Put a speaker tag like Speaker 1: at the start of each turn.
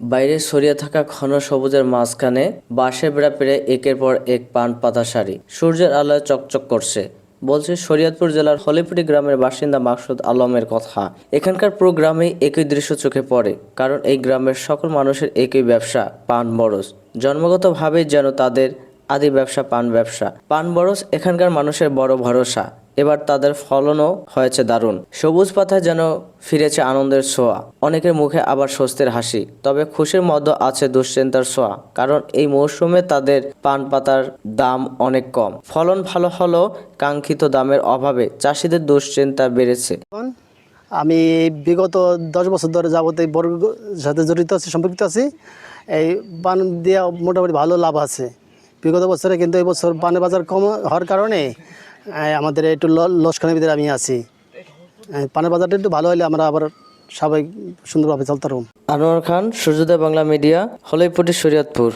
Speaker 1: বাইরে ছড়িয়ে থাকা ঘন সবুজের মাঝখানে বাঁশের বেড়া পেরে একের পর এক পান পাতা সারি সূর্যের আলোয় চকচক করছে। বলছে শরীয়তপুর জেলার হলিপুটি গ্রামের বাসিন্দা মাকসুদ আলমের কথা। এখানকার পুরো গ্রামেই একই দৃশ্য চোখে পড়ে, কারণ এই গ্রামের সকল মানুষের একই ব্যবসা, পান বরজ। জন্মগতভাবেই যেন তাদের আদি ব্যবসা পান ব্যবসা। পান বরজ এখানকার মানুষের বড় ভরসা। এবার তাদের ফলনও হয়েছে দারুণ। সবুজ পাতায় যেন ফিরেছে আনন্দের ছোঁয়া, অনেকের মুখে আবার স্বস্তির হাসি। তবে খুশির মধ্যে আছে দুশ্চিন্তার ছোঁয়া, কারণ এই মৌসুমে তাদের পান পাতার দাম অনেক কম। ফলন ভালো হলেও কাঙ্ক্ষিত দামের অভাবে চাষিদের দুশ্চিন্তা বেড়েছে।
Speaker 2: আমি বিগত 10 বছর ধরে যাবত এই বড় সাথে জড়িত আছি, সম্পর্কিত আছি। এই পান দিয়ে মোটামুটি ভালো লাভ আছে বিগত বছরে, কিন্তু এই বছর পানের বাজার কম হওয়ার কারণে আমাদের একটু লসখানের ভিতরে আমি আছি। পানের বাজারটা একটু ভালো হলে আমরা আবার সবাই সুন্দরভাবে চলতে পারব।
Speaker 1: আনোয়ার খান, সূর্যোদয় বাংলা মিডিয়া, হলিপুটি, শরীয়তপুর।